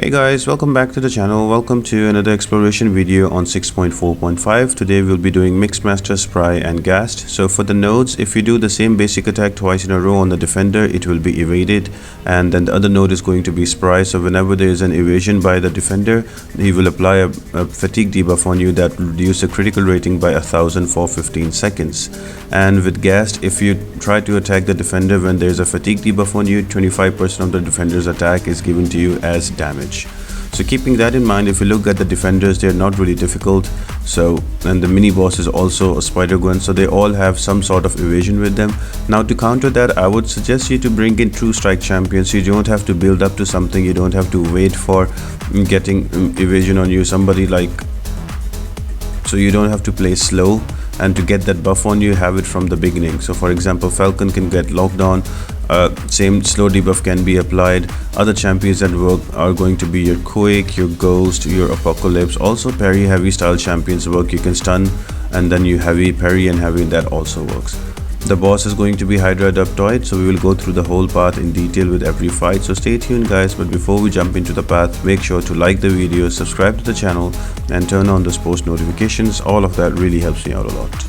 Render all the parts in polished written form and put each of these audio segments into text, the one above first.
Hey guys, welcome back to the channel. Welcome to another exploration video on 6.4.5. Today we'll be doing Mixmaster, Spry and Gassed. So for the nodes, if you do the same basic attack twice in a row on the defender, it will be evaded, and then the other node is going to be Spry. So whenever there is an evasion by the defender, he will apply a fatigue debuff on you that will reduce the critical rating by 1000 for 15 seconds. And with Gassed, if you try to attack the defender when there is a fatigue debuff on you, 25% of the defender's attack is given to you as damage. So keeping that in mind, if you look at the defenders, they're not really difficult. And the mini boss is also a Spidergwen, so they all have some sort of evasion with them. Now to counter that, I would suggest you to bring in true strike champions. You don't have to build up to something, you don't have to wait for getting evasion on you, so you don't have to play slow, and to get that buff on you, have it from the beginning. So for example, Falcon can get locked on, same slow debuff can be applied. Other champions that work are going to be your Quake, your Ghost, your Apocalypse. Also parry heavy style champions work. You can stun and then you heavy parry and heavy, that also works. The boss is going to be Hydra Adaptoid, so we will go through the whole path in detail with every fight, so stay tuned guys. But before we jump into the path, make sure to like the video, subscribe to the channel and turn on those post notifications. All of that really helps me out a lot.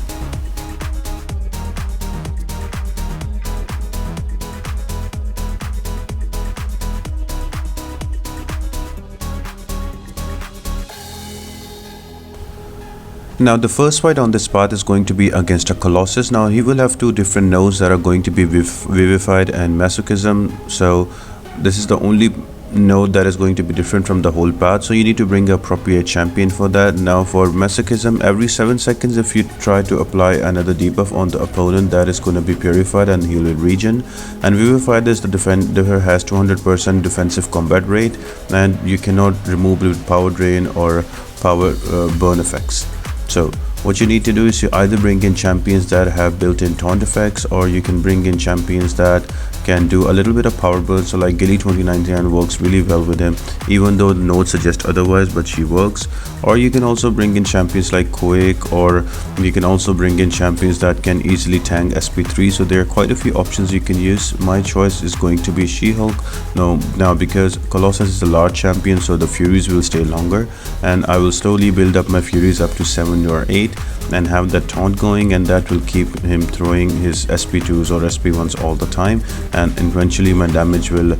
Now the first fight on this path is going to be against a Colossus. Now he will have two different nodes that are going to be Vivified and Masochism. So this is the only node that is going to be different from the whole path, so you need to bring an appropriate champion for that. Now for Masochism, every 7 seconds if you try to apply another debuff on the opponent, that is going to be purified and he will regen. And Vivified is the defender has 200% defensive combat rate, and you cannot remove it with power drain or power burn effects. So what you need to do is you either bring in champions that have built-in taunt effects, or you can bring in champions that can do a little bit of power burn. So like Gilly 2099 works really well with him, even though the notes suggest otherwise, but she works. Or you can also bring in champions like Quake, or you can also bring in champions that can easily tank SP3. So there are quite a few options you can use. My choice is going to be She-Hulk. Now because Colossus is a large champion, so the Furies will stay longer, and I will slowly build up my Furies up to 7 or 8 and have that taunt going, and that will keep him throwing his SP2s or SP1s all the time, and eventually my damage will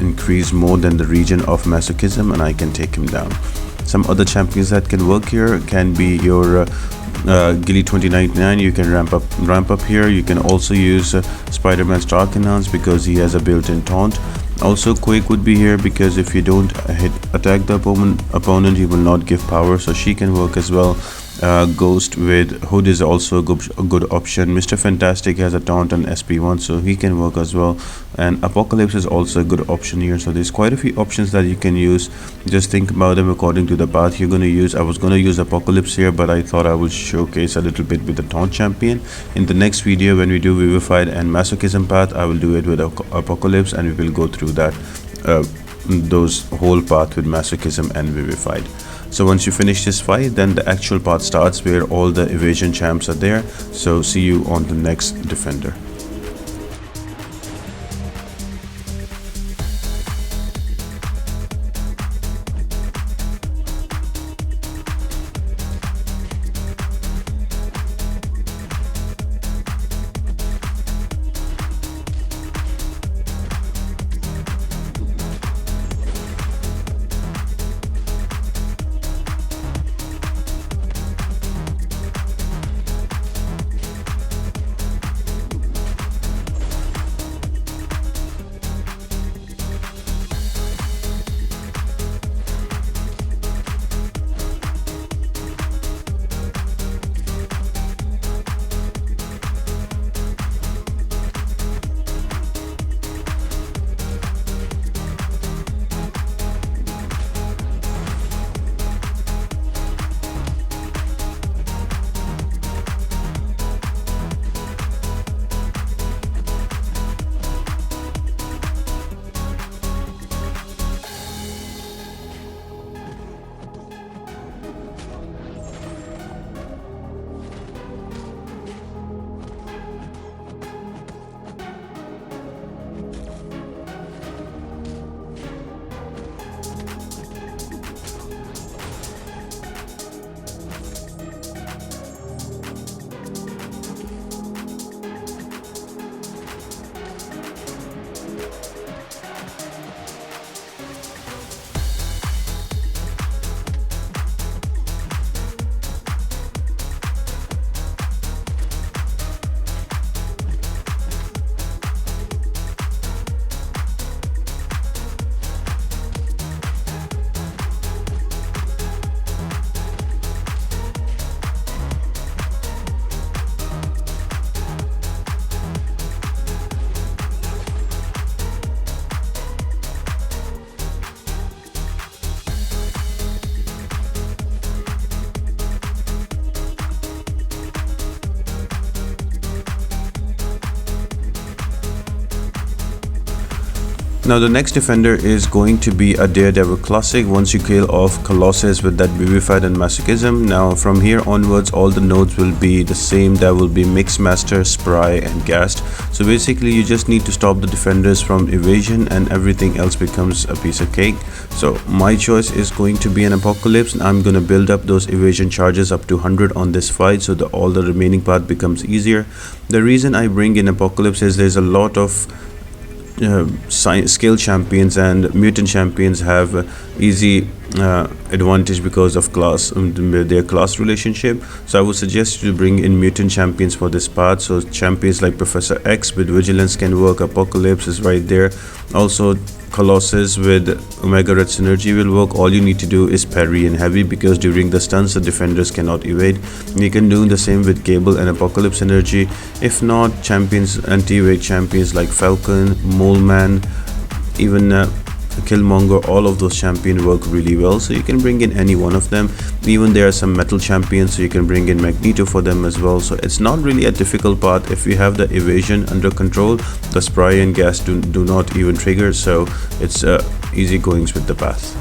increase more than the region of Masochism and I can take him down. Some other champions that can work here can be your Gilly 2099. You can ramp up here. You can also use Spiderman Stealth because he has a built-in taunt. Also Quake would be here because if you don't attack the opponent, he will not give power, so she can work as well. Ghost with Hood is also a good option. Mr. Fantastic has a taunt on SP1, so he can work as well. And Apocalypse is also a good option here. So there's quite a few options that you can use. Just think about them according to the path you're going to use. I was going to use Apocalypse here, but I thought I would showcase a little bit with the taunt champion. In the next video when we do Vivified and Masochism path, I will do it with Apocalypse, and we will go through that those whole path with Masochism and Vivified. So once you finish this fight, then the actual part starts where all the evasion champs are there. So see you on the next defender. Now the next defender is going to be a Daredevil classic once you kill off Colossus with that Vivified and Masochism. Now from here onwards all the nodes will be the same. There will be Mixmaster, Spry and Gassed. So basically you just need to stop the defenders from evasion and everything else becomes a piece of cake. So my choice is going to be an Apocalypse, and I'm gonna build up those evasion charges up to 100 on this fight so that all the remaining part becomes easier. The reason I bring in Apocalypse is there's a lot of skill champions and mutant champions have easy advantage because of their class relationship. So I would suggest you to bring in mutant champions for this part. So champions like Professor X with Vigilance can work. Apocalypse is right there. Also Colossus with Omega Red Synergy will work. All you need to do is parry and heavy, because during the stuns the defenders cannot evade. You can do the same with Cable and Apocalypse Energy. If not, champions, anti-evade champions like Falcon, Mole Man, even Killmonger, all of those champions work really well, so you can bring in any one of them. Even there are some metal champions, so you can bring in Magneto for them as well. So it's not really a difficult part if you have the evasion under control. The Spry and Gas do not even trigger, so it's easy goings with the path.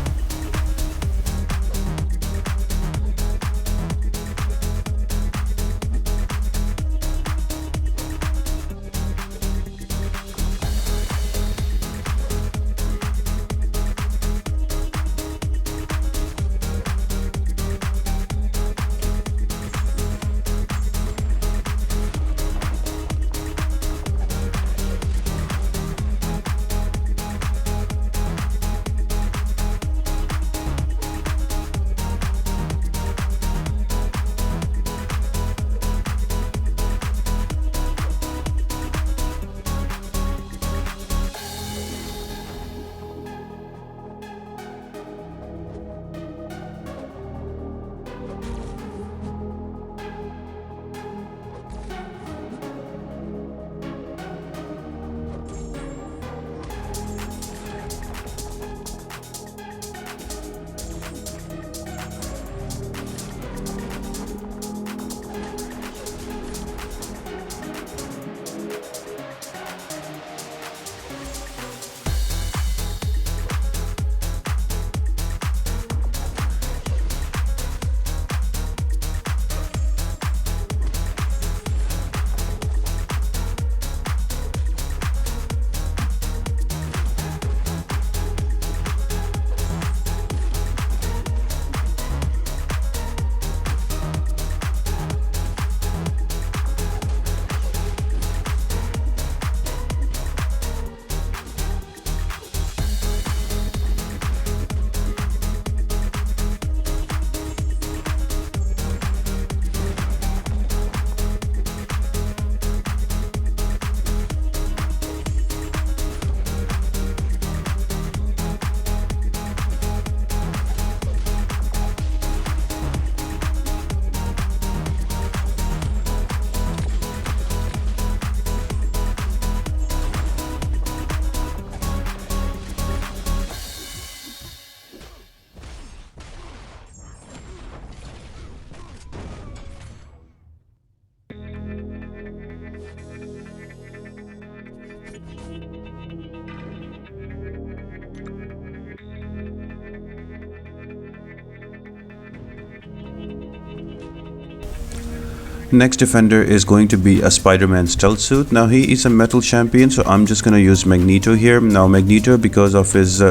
Next defender is going to be a Spiderman Stealth suit. Now he is a metal champion, so I'm just going to use Magneto here. Now Magneto, because of his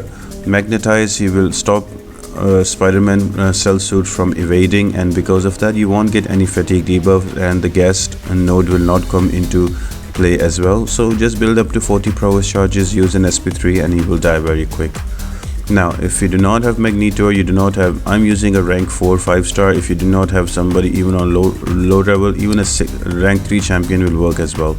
magnetize, he will stop Spiderman Stealth suit from evading, and because of that you won't get any fatigue debuff, and the Gassed node will not come into play as well. So just build up to 40 prowess charges, use an SP3 and he will die very quick. Now if you do not have Magneto, you do not have, I'm using a rank 4 5-star. If you do not have somebody even on low level, even a rank 3 champion will work as well.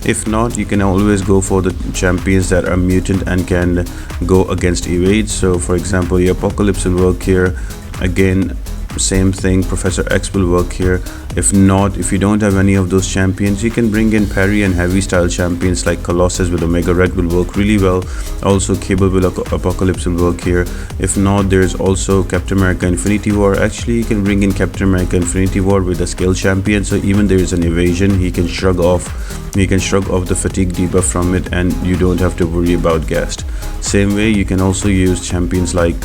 If not, you can always go for the champions that are mutant and can go against evade. So for example, your Apocalypse will work here. Again, same thing, Professor X will work here. If not, if you don't have any of those champions, you can bring in parry and heavy style champions like Colossus with Omega Red will work really well. Also Cable with Apocalypse will work here. If not, there's also Captain America Infinity War. Actually, you can bring in Captain America Infinity War with a skill champion, so even there is an evasion, he can shrug off the fatigue debuff from it, and you don't have to worry about Gassed. Same way you can also use champions like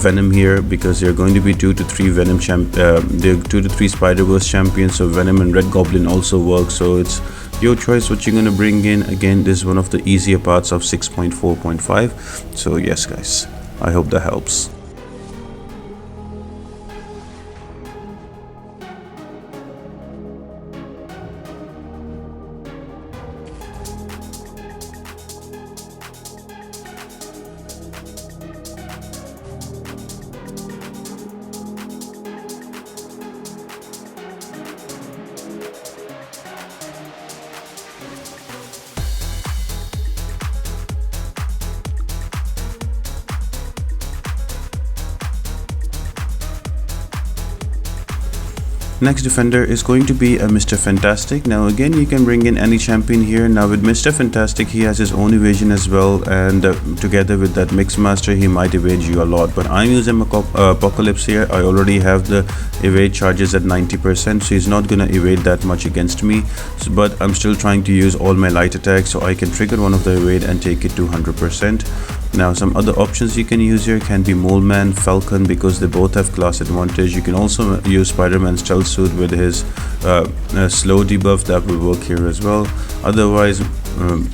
Venom here, because there are going to be 2 to 3 Venom there are 2 to 3 Spider-Verse champions, so Venom and Red Goblin also work. So it's your choice what you're going to bring in. Again, this is one of the easier parts of 6.4.5. so yes guys, I hope that helps. Next defender is going to be a Mr. Fantastic. Now again, you can bring in any champion here. Now with Mr. Fantastic, he has his own evasion as well, and together with that Mix Master, he might evade you a lot. But I'm using Apocalypse here. I already have the evade charges at 90%, so he's not gonna evade that much against me. But I'm still trying to use all my light attacks, so I can trigger one of the evade and take it to 100%. Now some other options you can use here can be Mole Man, Falcon, because they both have class advantage. You can also use Spiderman Stealth suit with his slow debuff, that will work here as well. Otherwise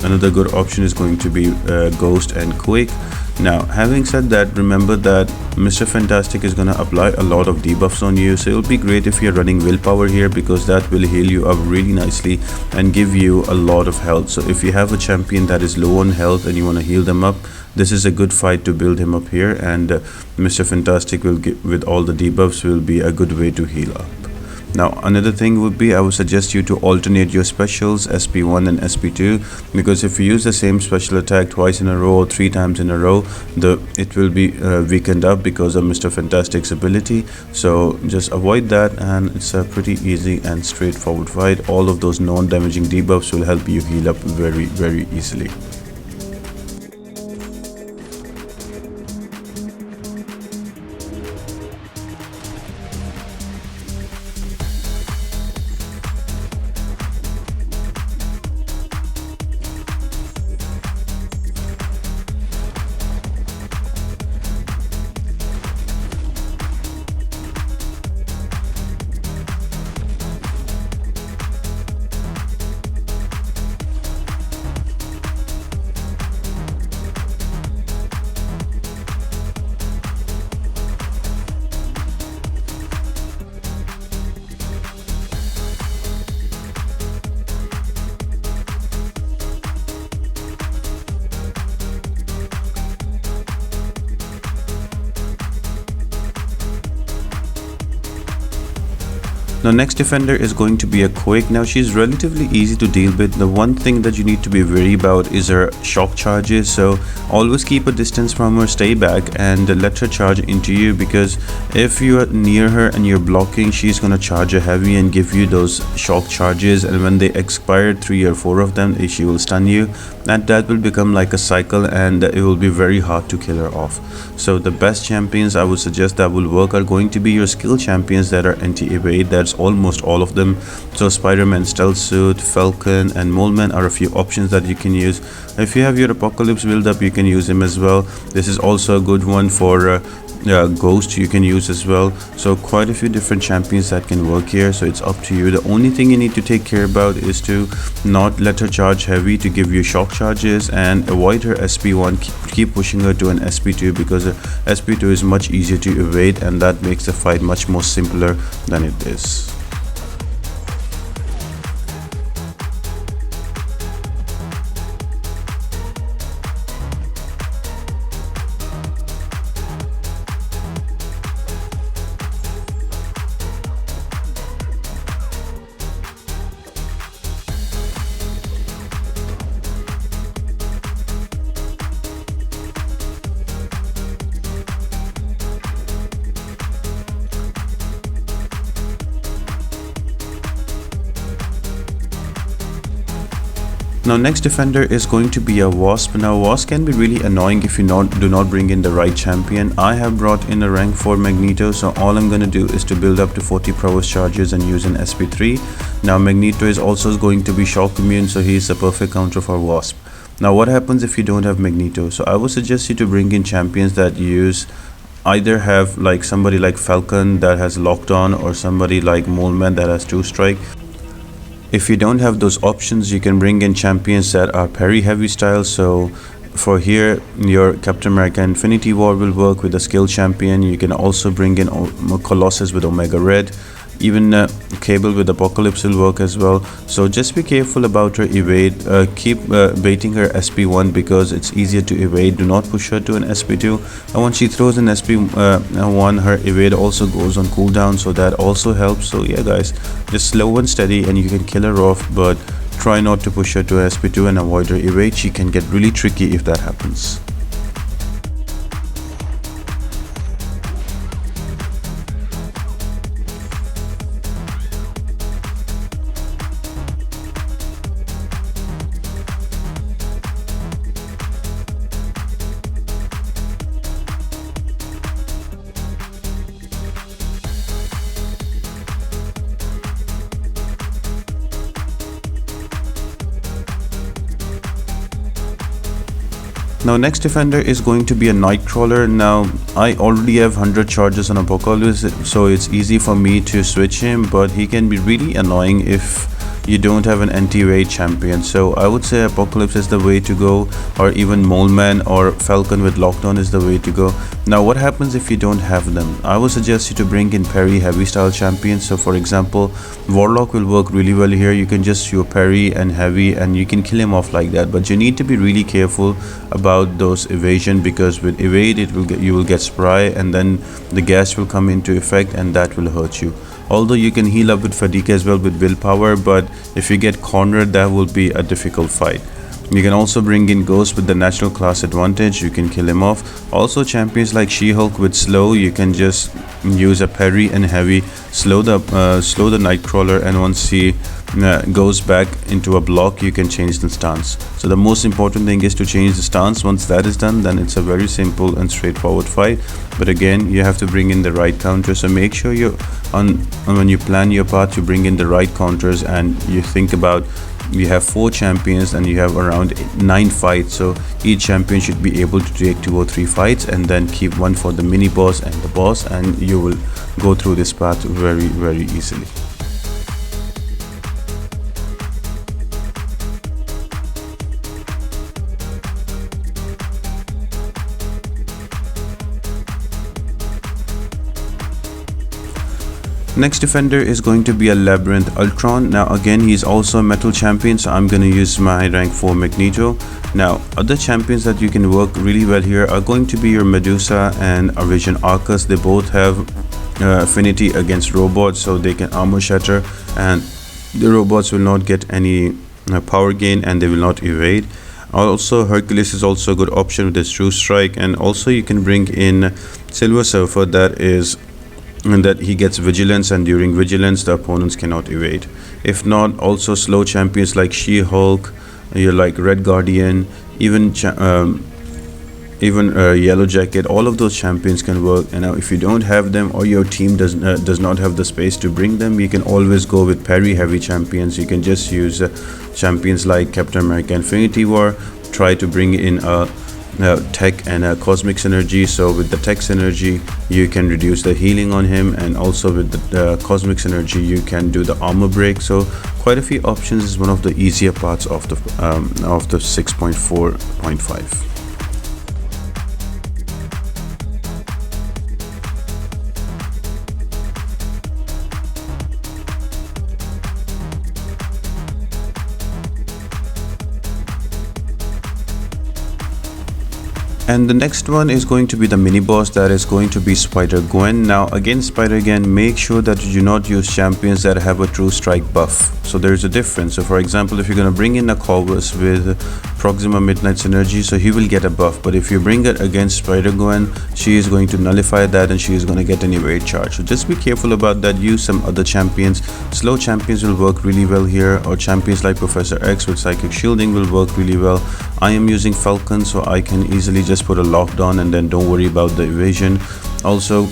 another good option is going to be Ghost and Quake. Now having said that, remember that Mr. Fantastic is going to apply a lot of debuffs on you, so it will be great if you're running willpower here, because that will heal you up really nicely and give you a lot of health. So if you have a champion that is low on health and you want to heal them up, this is a good fight to build him up here, and Mr. Fantastic will give, with all the debuffs, will be a good way to heal up. Now another thing would be, I would suggest you to alternate your specials, SP1 and SP2, because if you use the same special attack twice in a row or 3 times in a row, it will be weakened up because of Mr. Fantastic's ability. So just avoid that, and it's a pretty easy and straightforward fight. All of those non-damaging debuffs will help you heal up very easily. Now next defender is going to be a Quake. Now she's relatively easy to deal with. The one thing that you need to be wary about is her shock charges, so always keep a distance from her, stay back and let her charge into you, because if you are near her and you're blocking, she's gonna charge a heavy and give you those shock charges, and when they expire, 3 or 4 of them, she will stun you, and that will become like a cycle and it will be very hard to kill her off. So the best champions I would suggest that will work are going to be your skill champions that are anti-evade. That's almost all of them. So Spiderman Stealth suit, Falcon and Mole Man are a few options that you can use. If you have your Apocalypse build up, you can use him as well. This is also a good one for Ghost, you can use as well. So quite a few different champions that can work here, so it's up to you. The only thing you need to take care about is to not let her charge heavy to give you shock charges, and avoid her SP1. Keep pushing her to an SP2, because SP2 is much easier to evade, and that makes the fight much more simpler than it is. Now next defender is going to be a Wasp. Now Wasp can be really annoying if you do not bring in the right champion. I have brought in a rank 4 Magneto, so all I'm going to do is to build up to 40 prowess charges and use an SP3. Now Magneto is also going to be shock immune, so he is a perfect counter for Wasp. Now what happens if you don't have Magneto? So I would suggest you to bring in champions that use either have like somebody like Falcon that has locked on, or somebody like Mole Man that has 2 strike. If you don't have those options, you can bring in champions that are parry heavy style. So for here, your Captain America Infinity War will work with a skill champion. You can also bring in Colossus with Omega Red. Even Cable with Apocalypse will work as well. So just be careful about her evade. Keep baiting her SP1 because it's easier to evade. Do not push her to an SP2. And once she throws an SP1, her evade also goes on cooldown, so that also helps. So yeah guys, just slow and steady and you can kill her off, but try not to push her to an SP2 and avoid her evade. She can get really tricky if that happens. Now next defender is going to be a Nightcrawler. Now I already have 100 charges on Apocalypse, so it's easy for me to switch him, but he can be really annoying if you don't have an anti-evade champion. So I would say Apocalypse is the way to go, or even Mole Man or Falcon with Lockdown is the way to go. Now what happens if you don't have them? I would suggest you to bring in parry heavy style champions. So for example, Warlock will work really well here. You can just show parry and heavy and you can kill him off like that, but you need to be really careful about those evasion, because with evade you will get spry and then the gas will come into effect and that will hurt you. Although you can heal up with fatigue as well with willpower, but if you get cornered, that will be a difficult fight. You can also bring in Ghost with the natural class advantage. You can kill him off. Also champions like She-Hulk with slow, you can just use a parry and heavy, slow the Nightcrawler, and once he goes back into a block, you can change the stance. So the most important thing is to change the stance. Once that is done, then it's a very simple and straightforward fight. But again, you have to bring in the right counter. So make sure when you plan your path, you bring in the right counters, and you think about, you have 4 champions and you have around 9 fights, so each champion should be able to take 2 or 3 fights and then keep one for the mini boss and the boss, and you will go through this path very easily. Next defender is going to be a Labrynth Ultron. Now again, he's also a metal champion, so I'm going to use my rank 4 Magneto. Now other champions that you can work really well here are going to be your Medusa and Vision Arcus. They both have affinity against robots, so they can armor shatter and the robots will not get any power gain and they will not evade. Also Hercules is also a good option with his true strike, and also you can bring in Silver Surfer, that he gets vigilance, and during vigilance the opponents cannot evade. If not, also slow champions like She-Hulk, you're like Red Guardian, even Yellow Jacket, all of those champions can work. And now if you don't have them, or your team does not have the space to bring them, you can always go with parry heavy champions. You can just use champions like Captain America Infinity War. Try to bring in a tech and a cosmic synergy. So with the tech synergy you can reduce the healing on him, and also with the cosmic synergy you can do the armor break. So quite a few options. Is one of the easier parts of the 6.4.5. And the next one is going to be the mini boss, that is going to be Spidergwen. Now again, Spidergwen, make sure that you do not use champions that have a true strike buff. So there's a difference. So for example, if you're going to bring in a Corvus with Proxima Midnight Synergy, so he will get a buff. But if you bring it against Spidergwen, she is going to nullify that and she is going to get an evade charge. So just be careful about that. Use some other champions. Slow champions will work really well here, or champions like Professor X with Psychic Shielding will work really well. I am using Falcon, so I can easily just put a lockdown and then don't worry about the evasion. Also,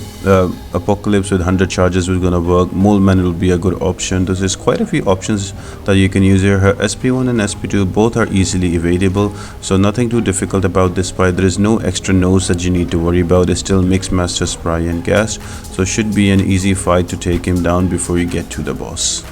Apocalypse with 100 charges is gonna work. Moleman will be a good option. There's quite a few options that you can use here. Her SP1 and SP2 both are easily evadable, so nothing too difficult about this spy. There is no extra nose that you need to worry about. It's still Mixmaster, Spry and Gassed, so should be an easy fight to take him down before you get to the boss.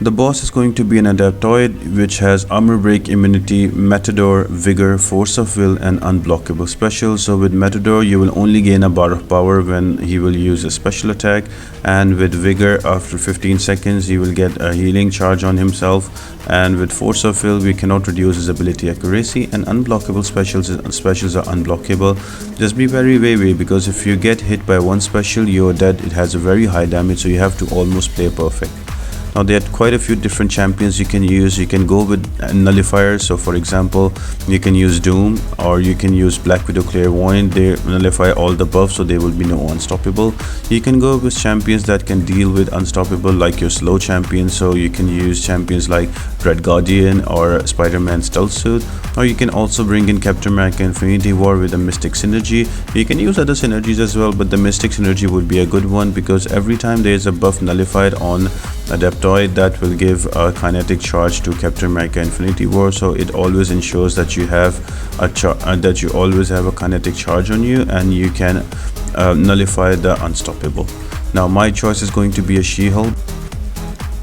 The boss is going to be an Adaptoid, which has Armor Break, Immunity, Matador, Vigor, Force of Will and Unblockable Special. So with Matador you will only gain a bar of power when he will use a special attack, and with Vigor after 15 seconds he will get a healing charge on himself, and with Force of Will we cannot reduce his ability accuracy, and unblockable specials are unblockable. Just be very wary, because if you get hit by one special you're dead. It has a very high damage, so you have to almost play perfect. Now there are quite a few different champions you can use. You can go with nullifiers. So for example, you can use Doom, or you can use Black Widow, Clairvoyant. They nullify all the buffs, so there will be no unstoppable. You can go with champions that can deal with unstoppable, like your slow champions. So you can use champions like Red Guardian or Spiderman Stealth suit, or you can also bring in Captain America Infinity War with a Mystic synergy. You can use other synergies as well, but the Mystic synergy would be a good one, because every time there is a buff nullified on Adaptoid, that will give a kinetic charge to Captain America Infinity War, so it always ensures that you have a kinetic charge on you, and you can nullify the unstoppable. Now my choice is going to be a She-Hulk,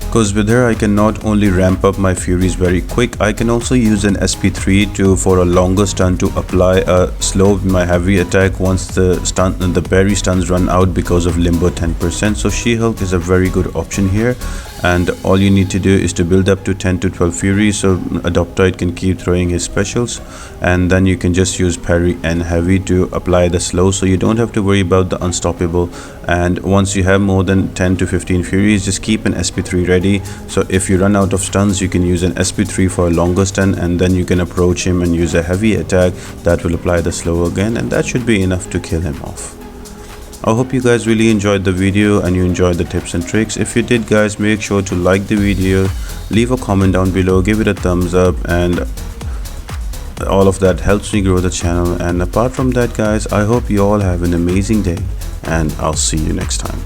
because with her I can not only ramp up my furies very quick, I can also use an SP3 for a longer stun to apply a slow with my heavy attack once the berry stuns run out because of limbo 10%. So She-Hulk is a very good option here, and all you need to do is to build up to 10 to 12 furies, so Adaptoid can keep throwing his specials, and then you can just use parry and heavy to apply the slow, so you don't have to worry about the unstoppable. And once you have more than 10 to 15 furies, just keep an SP3 ready, so if you run out of stuns you can use an SP3 for a longer stun, and then you can approach him and use a heavy attack that will apply the slow again, and that should be enough to kill him off. I hope you guys really enjoyed the video and you enjoyed the tips and tricks. If you did guys, make sure to like the video, leave a comment down below, give it a thumbs up, and all of that helps me grow the channel. And apart from that guys, I hope you all have an amazing day, and I'll see you next time.